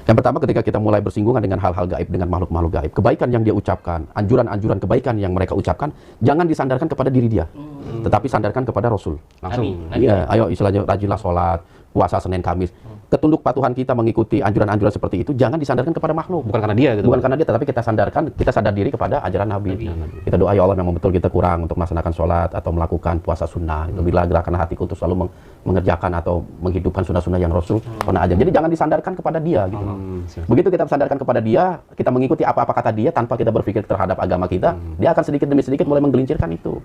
Yang pertama, ketika kita mulai bersinggungan dengan hal-hal gaib, dengan makhluk-makhluk gaib, kebaikan yang dia ucapkan, anjuran-anjuran kebaikan yang mereka ucapkan, jangan disandarkan kepada diri dia, tetapi sandarkan kepada Rasul. Langsung. Iya, ayo istilahnya rajinlah sholat, puasa Senin Kamis. Ketunduk patuhan kita mengikuti anjuran-anjuran seperti itu, jangan disandarkan kepada makhluk. Bukan karena dia gitu. Bukan karena dia, tetapi kita sandarkan, kita sadar diri kepada ajaran Nabi. Kita doa, ya Allah, memang betul kita kurang untuk melaksanakan sholat atau melakukan puasa sunnah. Itu bila gerakan hatiku itu selalu mengerjakan atau menghidupkan sunnah-sunnah yang Rasul pernah ajar. Jadi jangan disandarkan kepada dia gitu. Begitu kita sandarkan kepada dia, kita mengikuti apa-apa kata dia tanpa kita berpikir terhadap agama kita, dia akan sedikit demi sedikit mulai menggelincirkan itu.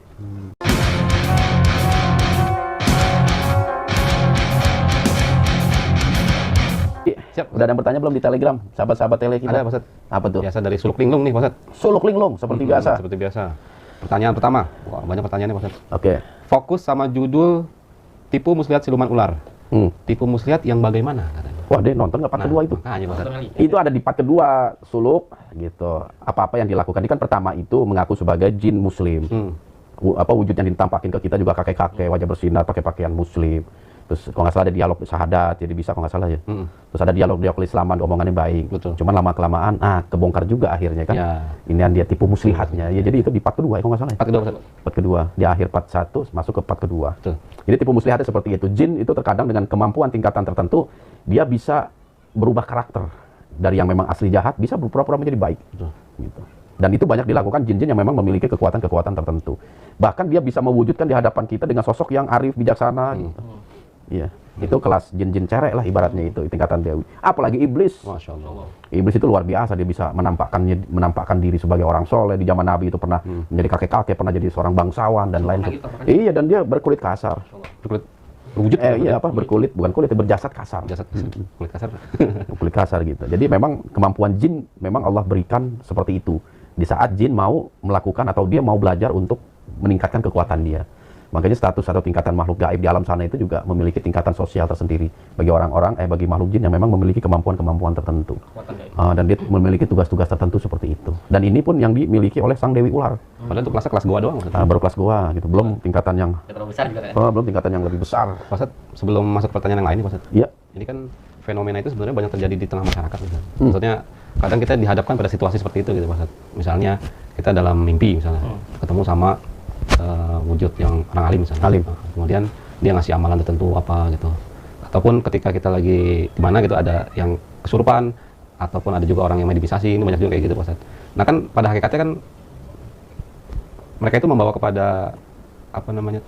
Siap. Udah ada yang bertanya belum di Telegram? Sahabat-sahabat tele kita. Ada, Pak Ustadz. Apa tuh? Biasa dari Suluk Linglung nih, Pak Ustadz. Suluk linglung seperti biasa. Seperti biasa. Pertanyaan pertama. Wah, banyak pertanyaannya, Pak Ustadz. Oke. Fokus sama judul tipu muslihat siluman ular. Tipu muslihat yang bagaimana katanya? Wah, dia nonton nggak part kedua itu? Makanya, Pak Ustadz. Itu ada di part kedua, Suluk gitu. Apa-apa yang dilakukan. Ini kan pertama itu mengaku sebagai jin muslim. Wujud yang ditampakin ke kita juga kakek-kakek, wajah bersinar, pakai pakaian muslim. Terus kalau nggak salah ada dialog syahadat, jadi bisa kalau nggak salah ya. Terus ada dialog keislaman, omongannya baik. Betul. Cuman lama-kelamaan, kebongkar juga akhirnya kan. Ya. Ini dia tipu muslihatnya. Ya, jadi itu di part kedua, kalau nggak salah ya. Part kedua, Pak Ustadz. Part kedua, di akhir part 1 masuk ke part kedua. Betul. Jadi tipu muslihatnya seperti itu. Jin itu terkadang dengan kemampuan tingkatan tertentu, dia bisa berubah karakter. Dari yang memang asli jahat, bisa berpura-pura menjadi baik. Betul. Gitu. Dan itu banyak dilakukan jin-jin yang memang memiliki kekuatan-kekuatan tertentu. Bahkan dia bisa mewujudkan di hadapan kita dengan sosok yang arif, bijaksana. Gitu. Iya, itu kelas jin-jin cerek lah ibaratnya itu, tingkatan dewi. Apalagi iblis. Masya Allah. Iblis itu luar biasa, dia bisa menampakkan diri sebagai orang soleh. Di zaman Nabi itu pernah menjadi kakek-kakek, pernah jadi seorang bangsawan dan lain sebagainya. Iya, dan dia berkulit kasar. Berwujud. Berkulit, bukan kulit, berjasad kasar. Jasad kulit kasar. Kulit kasar gitu. Jadi memang kemampuan jin memang Allah berikan seperti itu. Di saat jin mau melakukan atau dia mau belajar untuk meningkatkan kekuatan dia. Makanya status atau tingkatan makhluk gaib di alam sana itu juga memiliki tingkatan sosial tersendiri bagi bagi makhluk jin yang memang memiliki kemampuan-kemampuan tertentu. Dan dia memiliki tugas-tugas tertentu seperti itu. Dan ini pun yang dimiliki oleh sang Dewi Ular. Padahal itu kelasnya kelas goa doang. Baru kelas goa gitu, belum tingkatan yang terlalu besar juga kan? belum tingkatan yang lebih besar. Pak Ustadz, sebelum masuk pertanyaan yang lain nih, Pak Ustadz. Iya. Ini kan fenomena itu sebenarnya banyak terjadi di tengah masyarakat. Maksudnya kadang kita dihadapkan pada situasi seperti itu gitu, Pak Ustadz. Misalnya kita dalam mimpi misalnya ketemu sama wujud yang orang alim misalnya. Alim. Kemudian dia ngasih amalan tertentu apa gitu. Ataupun ketika kita lagi di mana gitu ada yang kesurupan ataupun ada juga orang yang meditisasi, ini banyak juga kayak gitu, Pak Ustadz. Nah kan pada hakikatnya kan mereka itu membawa kepada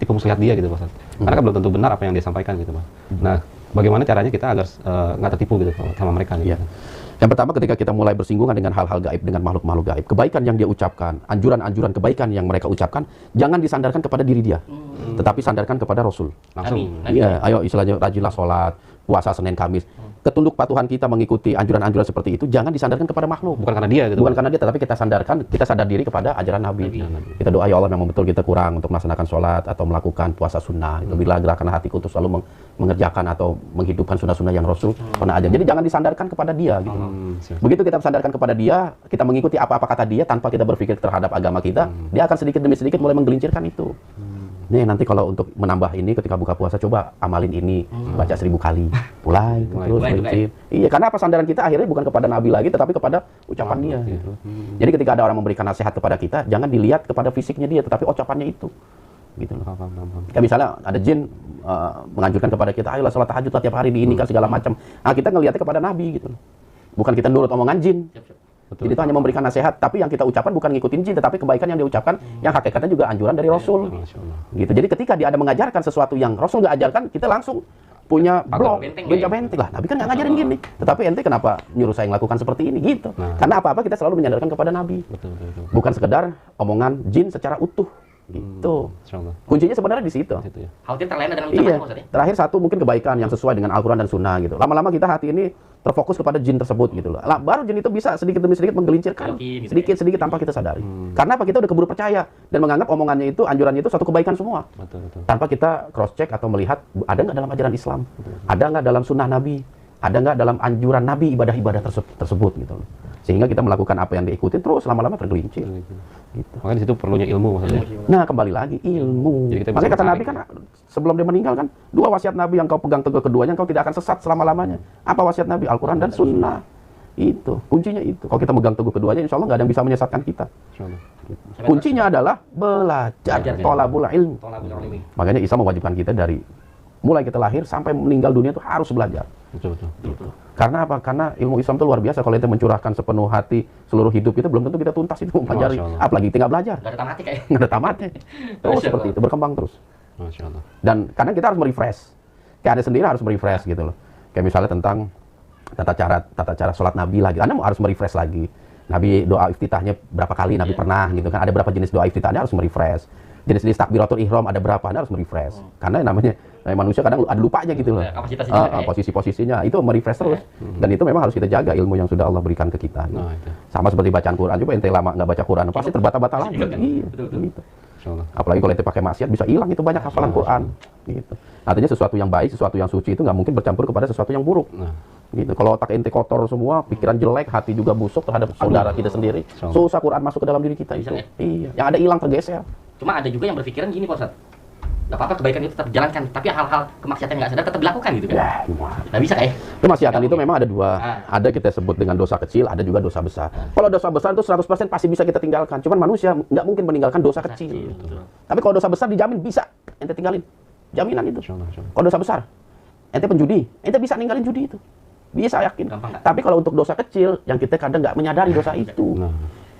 tipu muslihat dia gitu, Pak Ustadz. Karena kan belum tentu benar apa yang dia sampaikan gitu, Pak. Nah, bagaimana caranya kita agar nggak tertipu gitu sama mereka gitu. Iya. Yang pertama, ketika kita mulai bersinggungan dengan hal-hal gaib, dengan makhluk-makhluk gaib, kebaikan yang dia ucapkan, anjuran-anjuran kebaikan yang mereka ucapkan, jangan disandarkan kepada diri dia, tetapi sandarkan kepada Rasul. Langsung. Iya, ayo istilahnya rajinlah sholat, puasa Senin Kamis. Ketunduk patuhan kita mengikuti anjuran-anjuran seperti itu, jangan disandarkan kepada makhluk. Bukan karena dia gitu. Bukan karena dia, tetapi kita sandarkan, kita sadar diri kepada ajaran Nabi. Kita doa, ya Allah, memang betul kita kurang untuk melaksanakan sholat atau melakukan puasa sunnah. Itu bila gerakan hatiku itu selalu mengerjakan atau menghidupkan sunnah-sunnah yang Rasul pernah ajar. Jadi jangan disandarkan kepada dia gitu. Begitu kita sandarkan kepada dia, kita mengikuti apa-apa kata dia tanpa kita berpikir terhadap agama kita, dia akan sedikit demi sedikit mulai menggelincirkan itu. Nih nanti kalau untuk menambah ini ketika buka puasa coba amalin ini, baca 1000 kali, mulai terus prinsip. Iya, karena apa, sandaran kita akhirnya bukan kepada Nabi lagi tetapi kepada ucapan dia gitu. Jadi ketika ada orang memberikan nasihat kepada kita, jangan dilihat kepada fisiknya dia tetapi ucapannya itu. Gitu loh. Kayak misalnya ada jin menganjurkan kepada kita, ayolah sholat tahajud tiap hari diinikan segala macam. Nah, kita ngelihatnya kepada Nabi gitu loh. Bukan kita nurut omongan jin. Betul. Jadi itu hanya memberikan nasihat, tapi yang kita ucapkan bukan ngikutin jin, tetapi kebaikan yang dia ucapkan, yang hakikatnya juga anjuran dari Rasul. Gitu. Jadi ketika dia ada mengajarkan sesuatu yang Rasul nggak ajarkan, kita langsung punya blok, benteng lah. Nabi kan nggak ngajarin gini. Tetapi ente kenapa nyuruh saya melakukan seperti ini gitu? Karena apa-apa kita selalu menyandarkan kepada Nabi. Betul. Bukan sekedar omongan jin secara utuh. Gitu. Kuncinya sebenarnya di situ. Khawatir terlena dengan ucapan maksudnya. Terakhir satu mungkin kebaikan yang sesuai dengan Al-Quran dan Sunnah gitu. Lama-lama kita hati ini terfokus kepada jin tersebut gitu loh. Baru jin itu bisa sedikit demi sedikit menggelincirkan, sedikit tanpa kita sadari. Karena apa, kita udah keburu percaya dan menganggap omongannya itu, anjurannya itu suatu kebaikan semua. Betul. Tanpa kita cross check atau melihat ada nggak dalam ajaran Islam, ada nggak dalam Sunnah Nabi, ada nggak dalam anjuran Nabi ibadah-ibadah tersebut gitu loh. Sehingga kita melakukan apa yang diikuti terus lama-lama tergelincir. Gitu. Makanya di situ perlunya ilmu maksudnya. Nah, kembali lagi ilmu. Makanya kata Nabi kan sebelum dia meninggal kan, 2 wasiat Nabi yang kau pegang teguh keduanya, kau tidak akan sesat selama-lamanya. Apa wasiat Nabi? Al-Quran dan Sunnah. Itu kuncinya itu. Kalau kita megang teguh keduanya, insya Allah nggak ada yang bisa menyesatkan kita. Insyaallah. Kuncinya adalah belajar, Belajar, tolabul ilmu. Tolabul ilmi. Makanya Islam mewajibkan kita dari mulai kita lahir sampai meninggal dunia itu harus belajar. Betul. Karena apa? Karena ilmu Islam itu luar biasa. Kalau kita mencurahkan sepenuh hati seluruh hidup kita, belum tentu kita tuntas itu mempelajari. Masya Allah. Apalagi tinggal belajar, Gak ada tamatnya kayak. nggak ada tamatnya. Terus Masya seperti Allah. itu berkembang terus. Masya Allah. Dan kadang kita harus merefresh. Kayak Anda sendiri harus merefresh gitu loh. Kayak misalnya tentang tata cara sholat Nabi lagi. Anda harus merefresh lagi. Nabi doa iftitahnya berapa kali Nabi pernah gitu kan. Ada berapa jenis doa iftitah, Anda harus merefresh. Jenis-jenis takbiratul ihram ada berapa, Anda harus merefresh. Karena namanya manusia kadang ada lupanya gitu loh. Ya, kapasitasnya juga ya. Posisi-posisinya itu merefresh terus. Dan itu memang harus kita jaga ilmu yang sudah Allah berikan ke kita. Nah, itu. Sama seperti bacaan Quran, coba ente lama nggak baca Quran pasti terbata-bata lagi. Iya, kan? Iya, Betul. gitu. Insyaallah. Apalagi kalau ente pakai maksiat bisa hilang itu banyak hafalan Quran. Gitu. Artinya sesuatu yang baik, sesuatu yang suci itu nggak mungkin bercampur kepada sesuatu yang buruk. Nah, Gitu. Kalau otak ente kotor semua, pikiran jelek, hati juga busuk terhadap saudara kita sendiri, susah Quran masuk ke dalam diri kita itu. Bisa, ya? Iya, yang ada hilang tergeser. Cuma ada juga yang berpikiran gini Pak Ustadz. Gak apa-apa kebaikan itu tetap dijalankan, tapi hal-hal kemaksiatan yang nggak sadar tetap dilakukan gitu kan. Ya, gimana? Nggak bisa kayak. Kemaksiatan itu memang ada dua. Ah. Ada kita sebut dengan dosa kecil, ada juga dosa besar. Kalau dosa besar itu 100% pasti bisa kita tinggalkan. Cuman manusia nggak mungkin meninggalkan dosa kecil. Betul. Tapi kalau dosa besar dijamin bisa ente tinggalin. Jaminan itu. insyaallah. Kalau dosa besar, ente penjudi, ente bisa ninggalin judi itu. Bisa yakin. Gampang nggak? Tapi kalau untuk dosa kecil, yang kita kadang nggak menyadari dosa itu. Nah,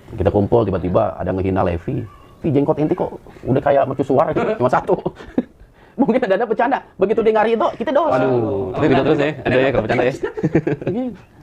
Kita kumpul tiba-tiba ada ngehina Levi. Jenggot ente kok udah kayak mercusuar aja, cuma satu. Mungkin ada bercanda. Begitu dengar itu, kita dosa. waduh, itu tidak terus ya. Ada ya kalau bercanda ya.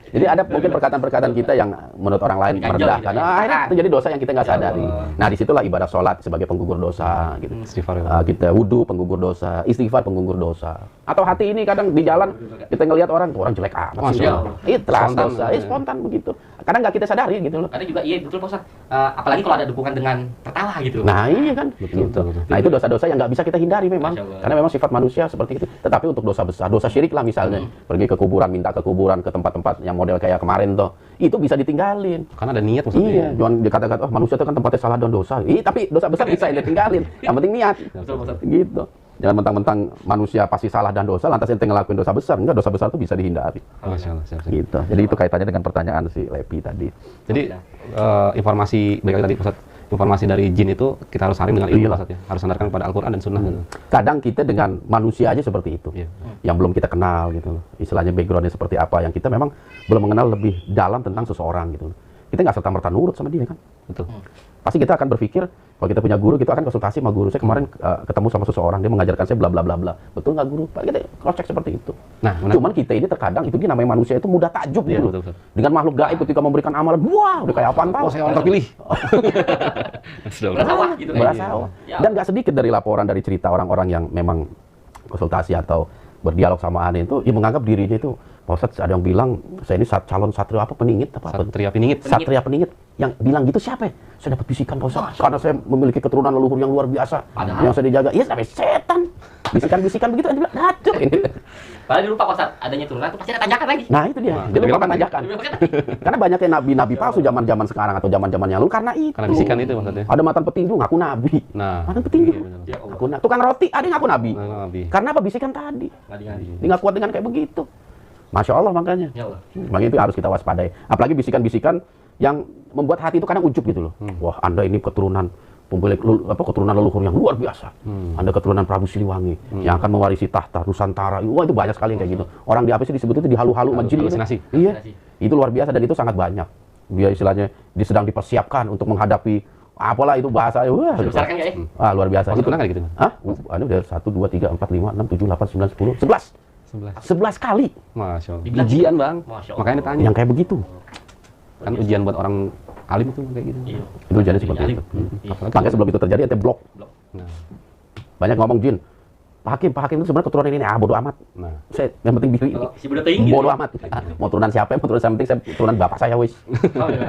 Jadi ada mungkin perkataan-perkataan kita yang menurut orang lain Ganjel merendahkan. gitu ya. Nah, akhirnya itu jadi dosa yang kita nggak Ya sadari. Allah. Nah, disitulah ibadah sholat sebagai penggugur dosa. Gitu. Istighfar. Kita wudhu penggugur dosa, istighfar penggugur dosa. Atau hati ini kadang di jalan kita ngelihat orang, tuh orang jelek amat sih. Masya Allah. Ikhlas Spontan, dosa, ya. spontan begitu. Kadang nggak kita sadari gitu loh. Ada juga iya betul Pak Ustadz. Apalagi kalau ada dukungan dengan tertawa gitu. Nah, iya kan. Betul, Gitu. betul. Nah, itu dosa-dosa yang nggak bisa kita hindari memang. Masya Allah. Karena memang sifat manusia seperti itu. Tetapi untuk dosa besar, dosa syirik lah misalnya, pergi ke kuburan, minta ke kuburan, ke tempat-tempat yang model kayak kemarin tuh, itu bisa ditinggalin. Karena ada niat maksudnya. Iya, jangan dikata-kata, oh manusia itu kan tempatnya salah dan dosa. Tapi dosa besar bisa ditinggalin. Yang penting niat. Betul Pak Ustadz. Gitu. Jangan mentang-mentang manusia pasti salah dan dosa, lantas ente ngelakuin dosa besar. Enggak, dosa besar itu bisa dihindari. Masya Allah. Siap. Gitu. Jadi itu kaitannya dengan pertanyaan si Lepi tadi. Jadi informasi baik tadi Ustaz, informasi dari jin itu kita harus saring dengan ilmu Iyalah. Ustaz ya. Harus sandarkan kepada Al-Qur'an dan Sunnah gitu. Kadang kita dengan manusia aja seperti itu. Iya. Yang belum kita kenal gitu loh. Istilahnya backgroundnya seperti apa, yang kita memang belum mengenal lebih dalam tentang seseorang gitu loh. Kita nggak serta-merta nurut sama dia kan. Betul. Pasti kita akan berpikir, kalau kita punya guru, kita akan konsultasi sama guru. Saya kemarin ketemu sama seseorang, dia mengajarkan saya bla bla bla bla. Betul nggak guru? Pak, kita cross check seperti itu. Nah, menarik. Cuman kita ini terkadang, itu dia namanya manusia itu mudah takjub Iya, gitu. betul, betul. Dengan makhluk gaib ketika memberikan amalan, wah udah kayak apaan tahu. Oh, saya orang terpilih. Sudah Berasa wah gitu. Berasa Iya. wah. Ya. Dan nggak sedikit dari laporan dari cerita orang-orang yang memang konsultasi atau berdialog sama aneh itu, dia menganggap dirinya itu, Pak Ustadz, ada yang bilang, saya ini calon satria apa peningit apa apa. Satria Piningit. Satria peningit. Yang bilang gitu siapa ya? Saya dapat bisikan Pak Ustadz, karena saya memiliki keturunan leluhur yang luar biasa, Padahal- yang saya dijaga. Iya, sampai setan. Bisikan-bisikan begitu, dia bilang, "Aduh ini." Padahal dulu Pak Ustadz adanya turunan itu pasti ada tanjakan lagi. Nah itu dia, Nah, dia lupa dibilang tanjakan. Kan? Karena banyaknya nabi-nabi palsu zaman-zaman sekarang atau zaman-zaman yang lalu karena itu. Karena bisikan itu maksudnya. Ada mantan petinju ngaku nabi. Nah, Mantan petinju. iya, benar. Ya Allah. Ngaku tukang roti ada yang ngaku nabi. Nah, Nabi. Karena apa? Bisikan tadi. Ngadi-ngadi. Dia nggak kuat dengan kayak begitu. Masya Allah makanya. Ya Allah. Makanya itu harus kita waspadai. Apalagi bisikan-bisikan yang membuat hati itu kadang ujub gitu loh. Wah, Anda ini keturunan pemilik keturunan leluhur yang luar biasa. Anda keturunan Prabu Siliwangi yang akan mewarisi tahta Nusantara. Wah, itu banyak sekali yang kayak gitu. Orang di apa sih disebut itu dihalu-halu sama jin gitu. halusinasi. Iya. Halusinasi. Itu luar biasa dan itu sangat banyak. Dia istilahnya dia sedang dipersiapkan untuk menghadapi apalah itu bahasa. Wah, Besar kan ya? luar biasa. Masuk Itu pernah nggak gitu? Hah? Anu udah 1 2 3 4 5 6 7 8 9 10 11. 11 kali Masya Allah. Dibilang Ujian Bang. Masya Allah. Makanya ditanya. yang kayak begitu. Kan ujian buat orang alim itu kayak gitu. Iya. Itu jadi seperti Iya. itu. Iya. Makanya sebelum itu terjadi ente blok. Nah, Banyak ngomong jin. Pak Hakim itu sebenarnya keturunan ini bodo amat. nah. Saya yang penting biri. Kalau si budak tinggi. Bodo amat. Mau turunan siapa? Mau turunan saya penting saya turunan bapak saya wis. Oh, iya.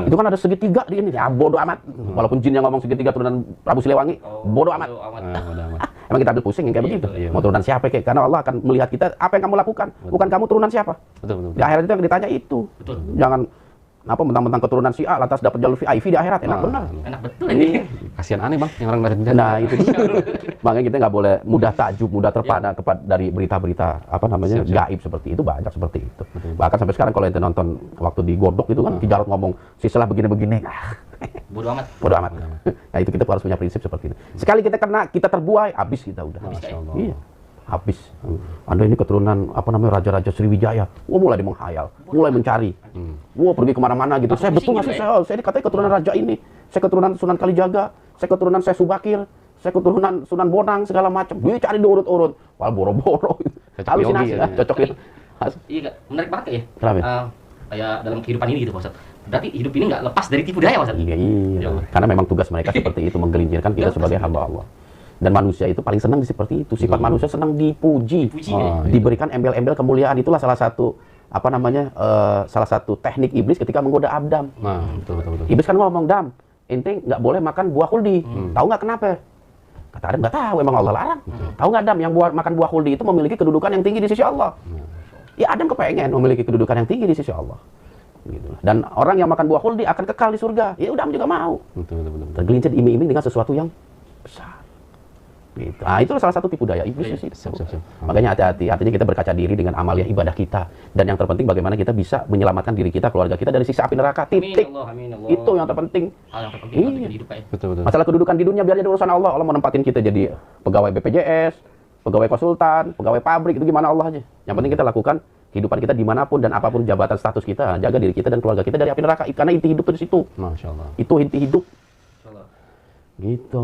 Itu kan ada segitiga di ini. Bodo amat. Walaupun jin yang ngomong segitiga turunan Prabu Siliwangi, bodo amat. Nah, udah amat. Emang kita ambil pusing yang kayak begitu. Iya. Mau turunan siapa kayak? Karena Allah akan melihat kita apa yang kamu lakukan, bukan kamu turunan siapa. Betul, betul. Di akhirat itu yang ditanya itu. Betul. Jangan apa mentang-mentang keturunan si A lantas dapat jalur VIP di akhirat, enak benar. Enak betul ini. Kasihan aneh bang, yang orang dari dunia. Nah itu dia. Makanya kita nggak boleh mudah takjub, mudah terpana kepada dari berita-berita apa namanya gaib seperti itu, banyak seperti itu. Bahkan sampai sekarang kalau ente nonton waktu di Godok itu kan Ki Jarod ngomong si Selah begini-begini, Bodoh amat. bodoh amat. Nah itu kita harus punya prinsip seperti itu. Sekali kita kena, kita terbuai, habis kita udah. Masya Allah. Iya, habis. Anda ini keturunan apa namanya Raja-Raja Sriwijaya. Wah mulai dia menghayal, mulai mencari. Wah pergi kemana-mana gitu. Saya betul nggak sih saya ini katanya keturunan Raja ini. Saya keturunan Sunan Kalijaga. Saya keturunan Syekh Subakir. Saya keturunan Sunan Bonang segala macam. Dia cari diurut-urut. Wah boro-boro. Halusinasi, cocok itu. Iya, Kak. Menarik banget ya. Kenapa? Kayak dalam kehidupan ini gitu, Pak Ustadz. Berarti hidup ini nggak lepas dari tipu daya, Pak Ustadz. Iya. Ya Allah. Karena memang tugas mereka seperti itu, menggelincirkan kita sebagai hamba Allah. Dan manusia itu paling senang seperti itu. Sifat manusia senang dipuji, Dipuji, ya. diberikan embel-embel kemuliaan. Itulah salah satu apa namanya salah satu teknik iblis ketika menggoda Adam. Nah, betul. Iblis kan ngomong, Dam, ente nggak boleh makan buah khuldi. Tahu nggak kenapa? Kata Adam, nggak tahu, emang Allah larang. Tahu nggak Adam, yang makan buah khuldi itu memiliki kedudukan yang tinggi di sisi Allah. Ya Adam kepengen memiliki kedudukan yang tinggi di sisi Allah. Gitu. Dan orang yang makan buah khuldi akan kekal di surga. Ya udah juga mau. Betul. Tergelincir iming-iming dengan sesuatu yang besar. Gitu. Nah, itu salah satu tipu daya iblis sih. Siap. Makanya hati-hati. Artinya kita berkaca diri dengan amalia ibadah kita. Dan yang terpenting bagaimana kita bisa menyelamatkan diri kita, keluarga kita dari siksa api neraka. Titik. Amin, Allah. Itu yang terpenting. Hal yang terpenting Iya. untuk hidup, Pak ya. Betul. Masalah kedudukan di dunia biar jadi urusan Allah. Allah mau nempatin kita jadi pegawai BPJS, pegawai konsultan, pegawai pabrik, itu gimana Allah aja. Yang penting kita lakukan kehidupan kita dimanapun dan apapun jabatan status kita, jaga diri kita dan keluarga kita dari api neraka. Karena inti hidup itu di situ. Masya Allah. Itu inti hidup. Insyaallah. Gitu.